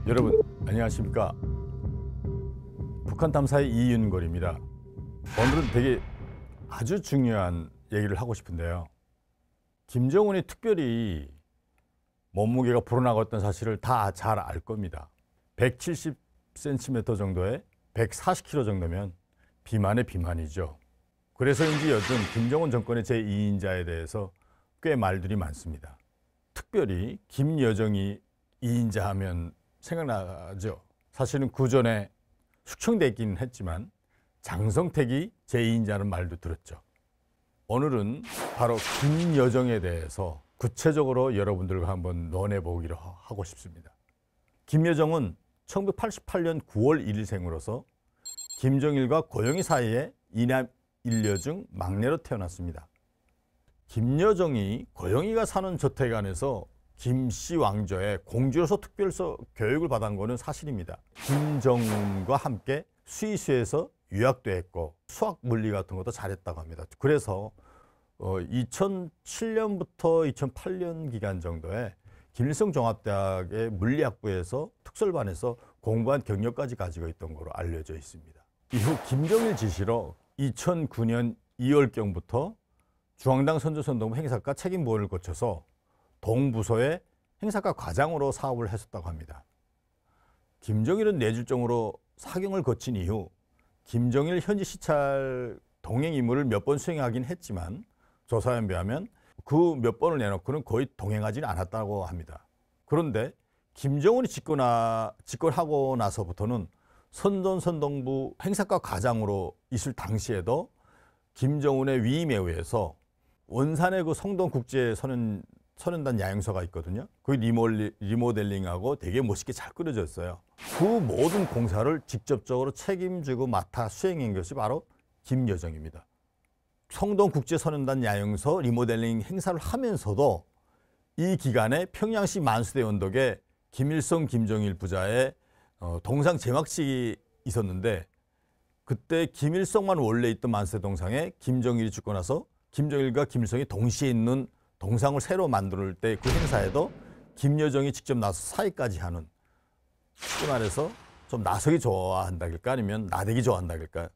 여러분 안녕하십니까. 북한 탐사의 이윤걸입니다. 오늘은 되게 아주 중요한 얘기를 하고 싶은데요. 김정은이 특별히 몸무게가 불어나갔던 사실을 다 잘 알 겁니다. 170cm 정도에 140kg 정도면 비만의 비만이죠. 그래서인지 요즘 김정은 정권의 제2인자에 대해서 꽤 말들이 많습니다. 특별히 김여정이 2인자 하면 생각나죠. 사실은 그 전에 숙청돼 있긴 했지만 장성택이 제2인자는 말도 들었죠. 오늘은 바로 김여정에 대해서 구체적으로 여러분들과 한번 논해보기로 하고 싶습니다. 김여정은 1988년 9월 1일생으로서 김정일과 고영희 사이에 이남 일녀 중 막내로 태어났습니다. 김여정이 고영희가 사는 저택 안에서 김씨 왕조의 공주로서 특별서 교육을 받은 것은 사실입니다. 김정은과 함께 스위스에서 유학도 했고 수학 물리 같은 것도 잘했다고 합니다. 그래서 2007년부터 2008년 기간 정도에 김일성 종합대학의 물리학부에서 특설반에서 공부한 경력까지 가지고 있던 것으로 알려져 있습니다. 이후 김정일 지시로 2009년 2월경부터 중앙당 선조선동부 행사과 책임부원을 거쳐서 동부서의 행사과 과장으로 사업을 했었다고 합니다. 김정일은 뇌질종으로 사경을 거친 이후 김정일 현지 시찰 동행 임무를 몇 번 수행하긴 했지만 조사에 비하면 그 몇 번을 내놓고는 거의 동행하지는 않았다고 합니다. 그런데 김정은이 집권하고 나서부터는 선전선동부 행사과 과장으로 있을 당시에도 김정은의 위임에 의해서 원산의 그 성동국제 선연단 야영소가 있거든요. 그 리모델링하고 되게 멋있게 잘 꾸려졌어요. 그 모든 공사를 직접적으로 책임지고 맡아 수행한 것이 바로 김여정입니다. 성동국제선연단 야영소 리모델링 행사를 하면서도 이 기간에 평양시 만수대 원덕에 김일성, 김정일 부자의 동상 제막식이 있었는데 그때 김일성만 원래 있던 만수대 동상에 김정일이 죽고 나서 김정일과 김일성이 동시에 있는 동상을 새로 만들 때 그 행사에도 김여정이 직접 나서 사회까지 하는, 쉽게 말해서 좀 나서기 좋아한다길까 아니면 나대기 좋아한다길까,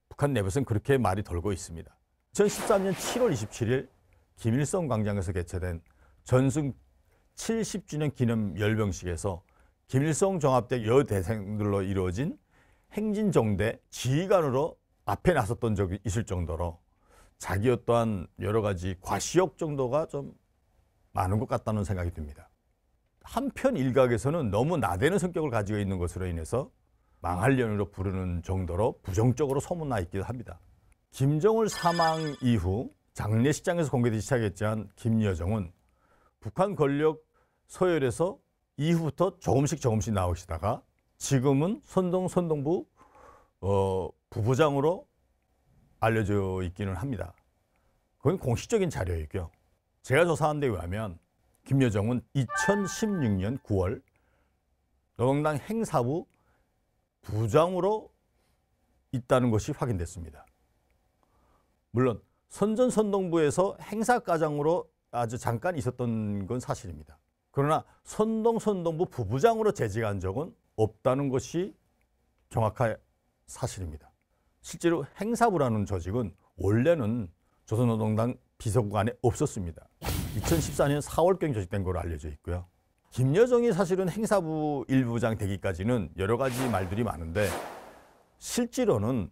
북한 내부에서는 그렇게 말이 돌고 있습니다. 2013년 7월 27일 김일성 광장에서 개최된 전승 70주년 기념 열병식에서 김일성 종합대학 여대생들로 이루어진 행진정대 지휘관으로 앞에 나섰던 적이 있을 정도로 자기와 또한 여러 가지 과시욕 정도가 좀 많은 것 같다는 생각이 듭니다. 한편 일각에서는 너무 나대는 성격을 가지고 있는 것으로 인해서 망할 년으로 부르는 정도로 부정적으로 소문나 있기도 합니다. 김정일 사망 이후 장례식장에서 공개되기 시작했지만 김여정은 북한 권력 서열에서 이후부터 조금씩 나오시다가 지금은 선동부 부부장으로 알려져 있기는 합니다. 그건 공식적인 자료이고요. 제가 조사한 데 의하면 김여정은 2016년 9월 노동당 행사부 부장으로 있다는 것이 확인됐습니다. 물론 선전선동부에서 행사과장으로 아주 잠깐 있었던 건 사실입니다. 그러나 선동부 부부장으로 재직한 적은 없다는 것이 정확한 사실입니다. 실제로 행사부라는 조직은 원래는 조선노동당 비서국 안에 없었습니다. 2014년 4월경 조직된 걸로 알려져 있고요. 김여정이 사실은 행사부 일부장 되기까지는 여러 가지 말들이 많은데 실제로는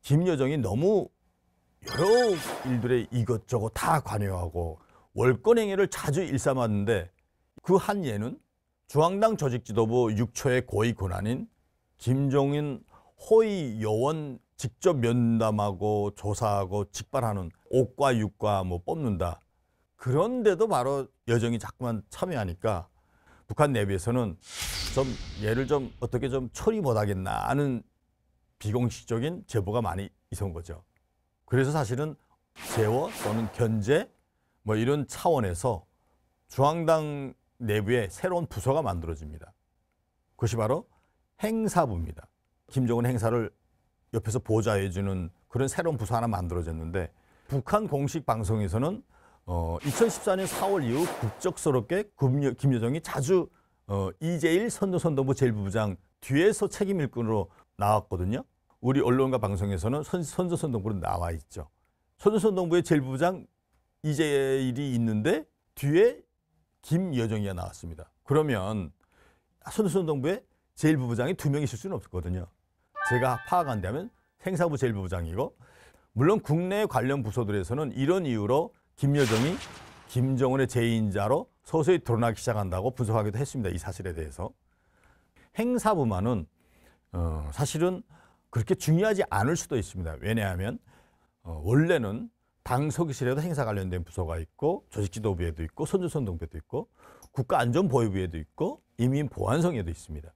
김여정이 너무 여러 일들에 이것저것 다 관여하고 월권행위를 자주 일삼았는데 그 한 예는 중앙당 조직지도부 6초의 고위 권한인 김종인 호위 요원 직접 면담하고 조사하고 직발하는 5과 6과 뭐 뽑는다. 그런데도 바로 여정이 자꾸만 참여하니까 북한 내부에서는 좀 얘를 좀 어떻게 좀 처리 못하겠나 하는 비공식적인 제보가 많이 있었던 거죠. 그래서 사실은 제어 또는 견제 뭐 이런 차원에서 중앙당 내부에 새로운 부서가 만들어집니다. 그것이 바로 행사부입니다. 김정은 행사를 옆에서 보좌해주는 그런 새로운 부서 하나 만들어졌는데 북한 공식 방송에서는 2014년 4월 이후 국적스럽게 김여정이 자주 이재일 선전선동부 제1부부장 뒤에서 책임 일꾼으로 나왔거든요. 우리 언론과 방송에서는 선전선동부로 나와 있죠. 선전선동부의 제1부부장 이재일이 있는데 뒤에 김여정이가 나왔습니다. 그러면 선전선동부에 제1부부장이 2명이 있을 수는 없거든요. 제가 파악한다면 행사부 제1부부장이고, 물론 국내 관련 부서들에서는 이런 이유로 김여정이 김정은의 제인자로 서서히 드러나기 시작한다고 분석하기도 했습니다. 이 사실에 대해서. 행사부만은 사실은 그렇게 중요하지 않을 수도 있습니다. 왜냐하면 원래는 당서기실에도 행사 관련된 부서가 있고, 조직지도부에도 있고, 선전선동부에도 있고, 국가안전보위부에도 있고, 인민보안성에도 있습니다.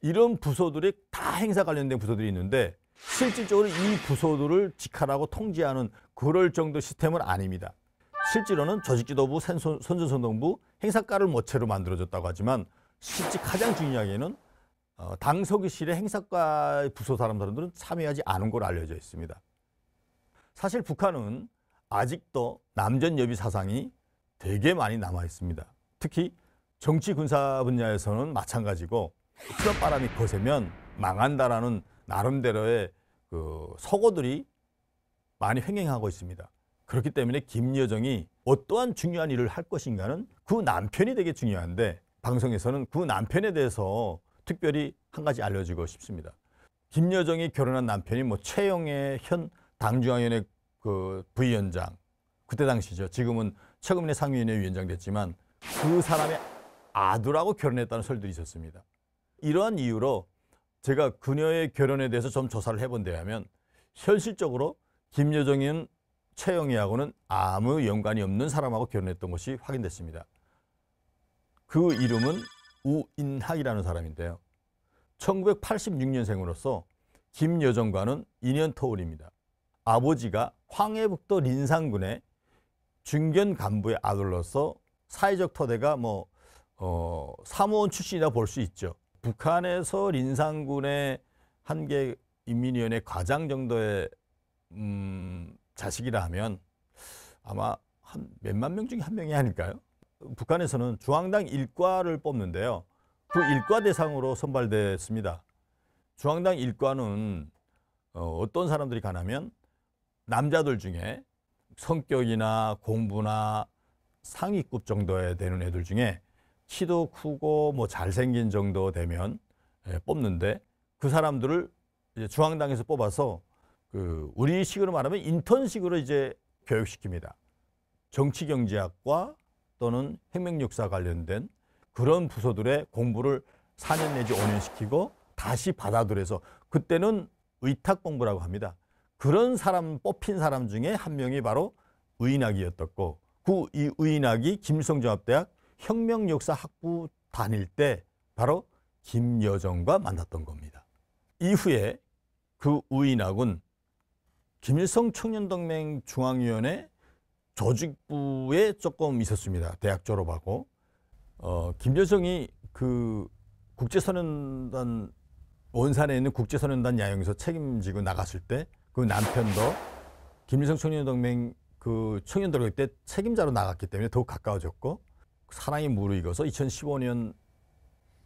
이런 부서들이 다 행사 관련된 부서들이 있는데 실질적으로 이 부서들을 직할하고 통제하는 그럴 정도 시스템은 아닙니다. 실제로는 조직지도부, 선전선동부, 행사과를 모체로 만들어졌다고 하지만 실제 가장 중요하게는 당서기실의 행사과 부서 사람들은 참여하지 않은 걸로 알려져 있습니다. 사실 북한은 아직도 남전여비 사상이 되게 많이 남아 있습니다. 특히 정치 군사 분야에서는 마찬가지고, 트럼바람이 거세면 망한다라는 나름대로의 서고들이 많이 횡행하고 있습니다. 그렇기 때문에 김여정이 어떠한 중요한 일을 할 것인가는 그 남편이 되게 중요한데, 방송에서는 그 남편에 대해서 특별히 한 가지 알려주고 싶습니다. 김여정이 결혼한 남편이 최영애 현 당중앙위원회 부위원장, 그때 당시죠. 지금은 최고민의 상위위원회 위원장 됐지만 그 사람의 아들하고 결혼했다는 설들이 있었습니다. 이러한 이유로 제가 그녀의 결혼에 대해서 좀 조사를 해본 데 하면 현실적으로 김여정은 최영희하고는 아무 연관이 없는 사람하고 결혼했던 것이 확인됐습니다. 그 이름은 우인학이라는 사람인데요. 1986년생으로서 김여정과는 인연 터울입니다. 아버지가 황해북도 린산군의 중견 간부의 아들로서 사회적 토대가 사무원 출신이라 볼 수 있죠. 북한에서 린산군의 한계 인민위원회 과장 정도의 자식이라 하면 아마 한 몇만 명 중에 한 명이 아닐까요? 북한에서는 중앙당 일과를 뽑는데요. 그 일과 대상으로 선발됐습니다. 중앙당 일과는 어떤 사람들이 가냐면 남자들 중에 성격이나 공부나 상위급 정도에 되는 애들 중에 키도 크고 잘생긴 정도 되면 뽑는데, 그 사람들을 이제 중앙당에서 뽑아서 우리식으로 말하면 인턴식으로 이제 교육시킵니다. 정치경제학과 또는 혁명역사 관련된 그런 부서들의 공부를 4년 내지 5년 시키고 다시 받아들여서, 그때는 의탁 공부라고 합니다. 그런 사람, 뽑힌 사람 중에 한 명이 바로 우인학이었었고, 이 우인학이 김일성종합대학 혁명역사학부 다닐 때 바로 김여정과 만났던 겁니다. 이후에 그 우인학은 김일성 청년동맹 중앙위원회 조직부에 조금 있었습니다. 대학 졸업하고. 김여정이 그 국제소년단, 원산에 있는 국제소년단 야영에서 책임지고 나갔을 때 그 남편도 김일성 청년동맹 그 청년도록 때 책임자로 나갔기 때문에 더욱 가까워졌고, 사랑이 무르익어서 2015년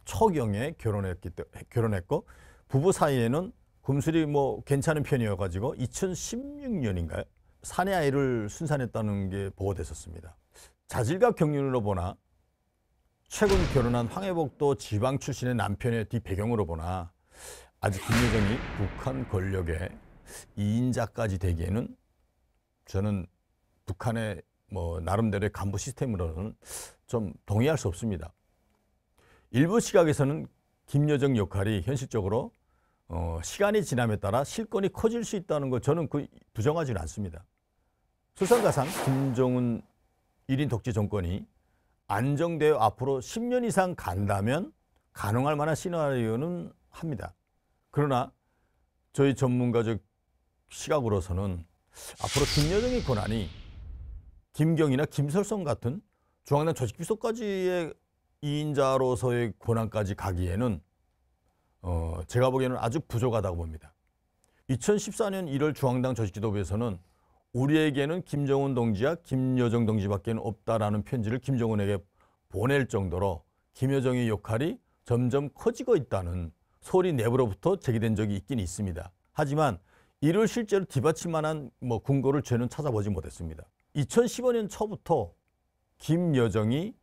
초경에 결혼했고, 부부 사이에는 금슬이 괜찮은 편이어가지고 2016년인가요? 사내 아이를 순산했다는 게 보고됐었습니다. 자질과 경륜으로 보나, 최근 결혼한 황해북도 지방 출신의 남편의 뒷배경으로 보나, 아직 김여정이 북한 권력의 2인자까지 되기에는 저는 북한의 나름대로의 간부 시스템으로는 좀 동의할 수 없습니다. 일부 시각에서는 김여정 역할이 현실적으로 시간이 지남에 따라 실권이 커질 수 있다는 거, 저는 부정하지는 않습니다. 설상가상 김정은 1인 독재 정권이 안정되어 앞으로 10년 이상 간다면 가능할 만한 시나리오는 합니다. 그러나 저희 전문가적 시각으로서는 앞으로 김여정의 권한이 김경이나 김설성 같은 중앙당 조직비서까지의 2인자로서의 권한까지 가기에는 제가 보기에는 아주 부족하다고 봅니다. 2014년 1월 중앙당 조직지도부에서는 우리에게는 김정은 동지와 김여정 동지밖에 없다라는 편지를 김정은에게 보낼 정도로 김여정의 역할이 점점 커지고 있다는 소리 내부로부터 제기된 적이 있긴 있습니다. 하지만 이를 실제로 뒤받칠 만한 근거를 저는 찾아보지 못했습니다. 2015년 초부터 김여정이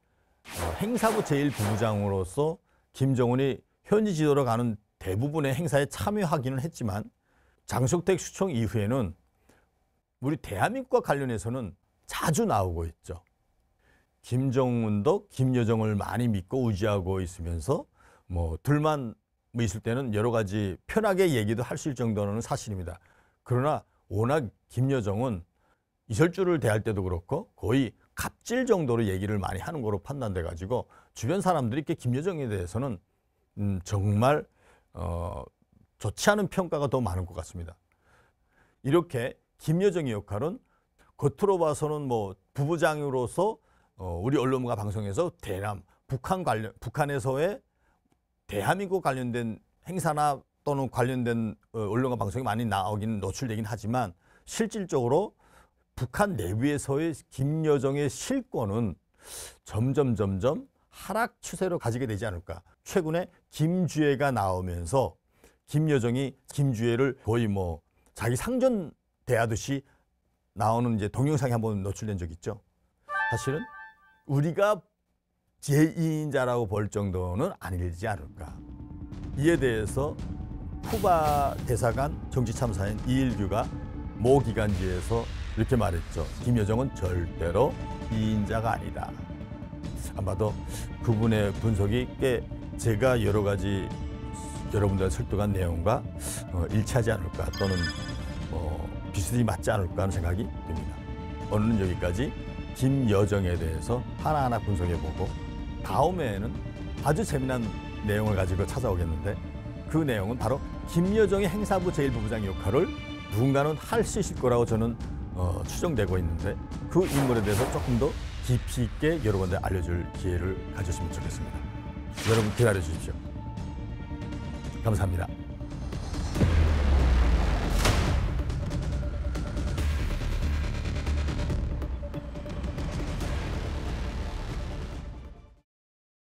행사부 제1부부장으로서 김정은이 현지 지도로 가는 대부분의 행사에 참여하기는 했지만 장석택 수청 이후에는 우리 대한민국과 관련해서는 자주 나오고 있죠. 김정은도 김여정을 많이 믿고 의지하고 있으면서 둘만 있을 때는 여러 가지 편하게 얘기도 할 수 있을 정도는 사실입니다. 그러나 워낙 김여정은 이설주를 대할 때도 그렇고 거의 갑질 정도로 얘기를 많이 하는 거로 판단돼 가지고 주변 사람들이 이렇게 김여정에 대해서는 정말 좋지 않은 평가가 더 많은 것 같습니다. 이렇게 김여정의 역할은 겉으로 봐서는 부부장으로서 우리 언론과 방송에서 대남, 북한에서의 대한민국 관련된 행사나 또는 관련된 언론과 방송이 많이 노출되긴 하지만 실질적으로 북한 내부에서의 김여정의 실권은 점점 하락 추세로 가지게 되지 않을까. 최근에 김주애가 나오면서 김여정이 김주애를 거의 자기 상전 대하듯이 나오는 이제 동영상이 한번 노출된 적 있죠. 사실은 우리가 제2인자라고 볼 정도는 아니지 않을까. 이에 대해서 쿠바 대사관 정치참사인 이일규가 모 기간지에서 이렇게 말했죠. 김여정은 절대로 2인자가 아니다. 아마도 그분의 분석이 꽤 제가 여러 가지 여러분들 설득한 내용과 일치하지 않을까 또는 비슷히 맞지 않을까 하는 생각이 듭니다. 오늘은 여기까지 김여정에 대해서 하나하나 분석해보고 다음에는 아주 재미난 내용을 가지고 찾아오겠는데 그 내용은 바로 김여정의 행사부 제1부부장 역할을 누군가는 할 수 있을 거라고 저는 추정되고 있는데 그 인물에 대해서 조금 더 깊이 있게 여러분들 알려줄 기회를 가졌으면 좋겠습니다. 여러분 기다려 주십시오. 감사합니다.